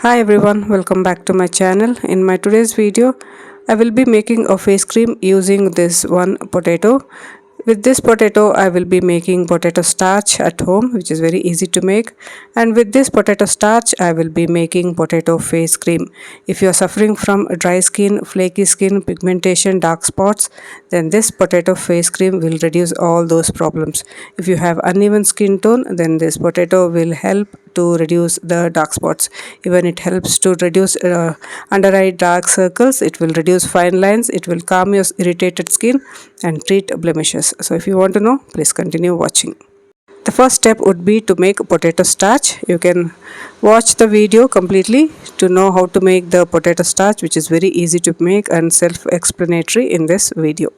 Hi everyone, welcome back to my channel. In my today's video, I will be making a face cream using this one potato. With this potato, I will be making potato starch at home, which is very easy to make. And with this potato starch, I will be making potato face cream. If you are suffering from dry skin, flaky skin, pigmentation, dark spots, then this potato face cream will reduce all those problems. If you have uneven skin tone, then this potato will help to reduce the dark spots. Even it helps to reduce under eye dark circles. It will reduce fine lines. It will calm your irritated skin and treat blemishes. So if you want to know, please continue watching. The first step would be to make potato starch. You can watch the video completely to know how to make the potato starch, which is very easy to make and self-explanatory in this video.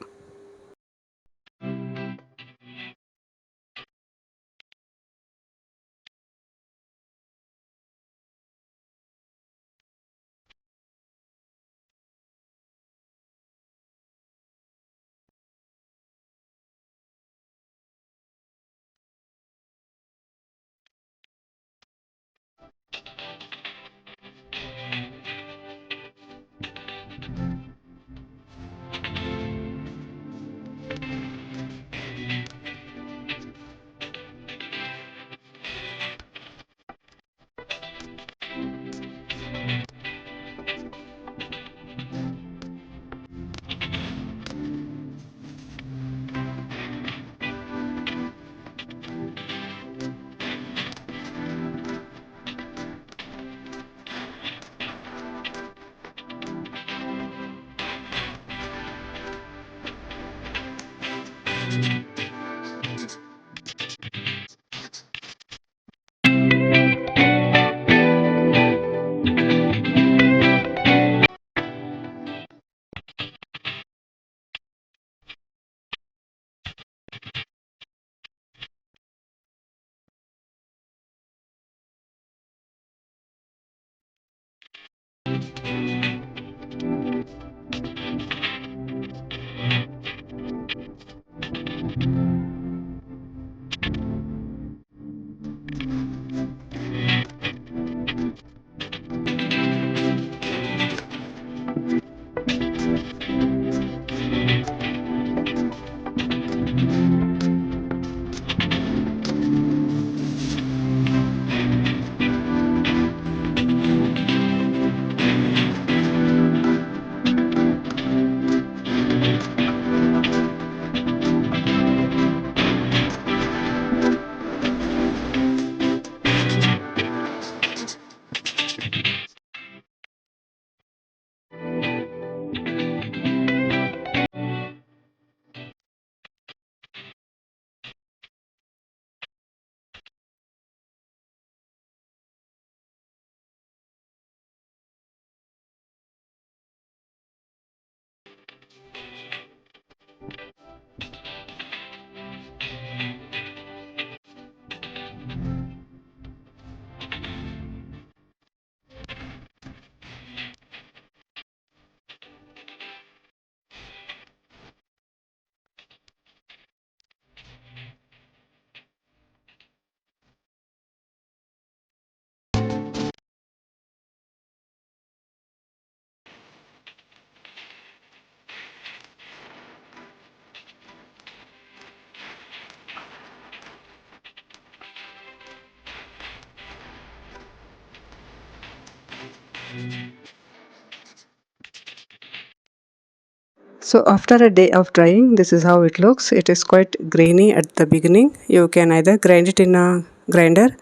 So after a day of drying, this is how it looks. It is quite grainy at the beginning. You can either grind it in a grinder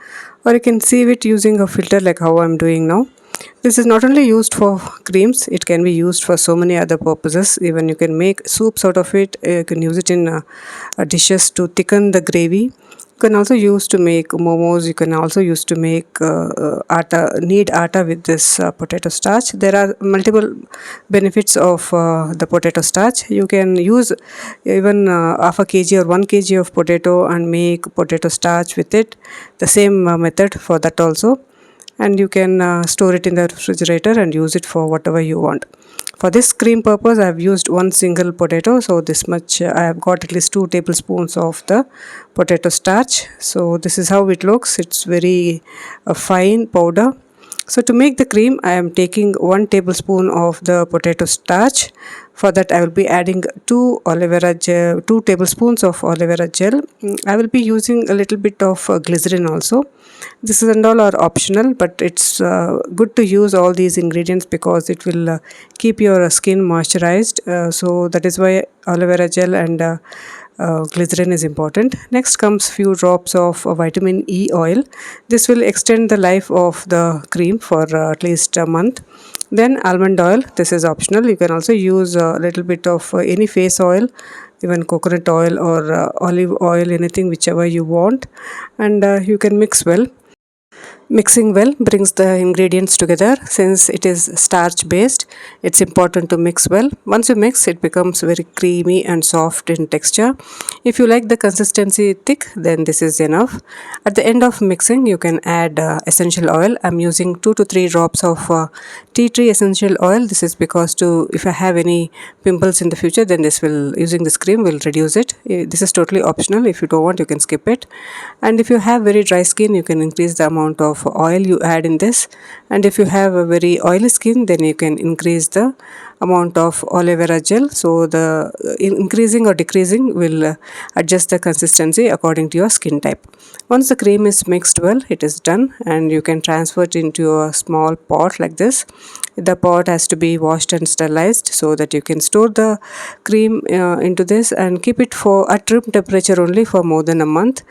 or you can sieve it using a filter like how I'm doing now. This is not only used for creams, it can be used for so many other purposes. Even you can make soups out of it. You can use it in dishes to thicken the gravy. You can also use to make momos. You can also use to make knead atta with this potato starch. There are multiple benefits of the potato starch. You can use even half a kg or 1 kg of potato and make potato starch with it. The same method for that also, and you can store it in the refrigerator and use it for whatever you want. For this cream purpose, I have used one single potato, so this much I have got at least 2 tablespoons of the potato starch. So this is how it looks. It's very fine powder. So to make the cream, I am taking 1 tablespoon of the potato starch. For that, I will be adding 2 tablespoons of aloe vera gel. I will be using a little bit of glycerin also. This is and all are optional, but it's good to use all these ingredients because it will keep your skin moisturized. So that is why aloe vera gel and glycerin is important. Next comes few drops of vitamin E oil. This will extend the life of the cream for at least a month. Then almond oil, this is optional. You can also use a little bit of any face oil, even coconut oil or olive oil, anything whichever you want, and you can mix well. Mixing well brings the ingredients together. Since it is starch based, it's important to mix well. Once you mix, it becomes very creamy and soft in texture. If you like the consistency thick, then this is enough. At the end of mixing, you can add essential oil. I'm using 2 to 3 drops of tea tree essential oil. This is because to if I have any pimples in the future, then this will using this cream will reduce it. This is totally optional. If you don't want, you can skip it. And if you have very dry skin, you can increase the amount of oil you add in this. And if you have a very oily skin, then you can increase the amount of aloe vera gel. So the increasing or decreasing will adjust the consistency according to your skin type. Once the cream is mixed well, it is done, and you can transfer it into a small pot like this. The pot has to be washed and sterilized so that you can store the cream into this and keep it for at room temperature only for more than a month.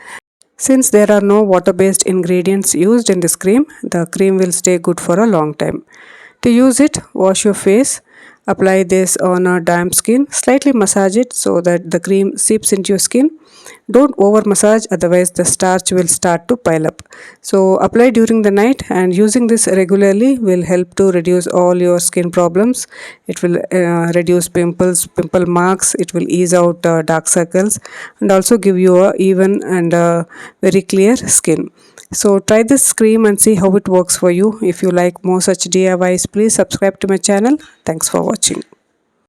Since there are no water-based ingredients used in this cream, the cream will stay good for a long time. To use it, wash your face, apply this on a damp skin, slightly massage it so that the cream seeps into your skin. Don't over massage, otherwise the starch will start to pile up. So apply during the night, and using this regularly will help to reduce all your skin problems. It will reduce pimples, pimple marks, it will ease out dark circles, and also give you a even and very clear skin. So try this cream and see how it works for you. If you like more such DIYs, please subscribe to my channel. Thanks for watching.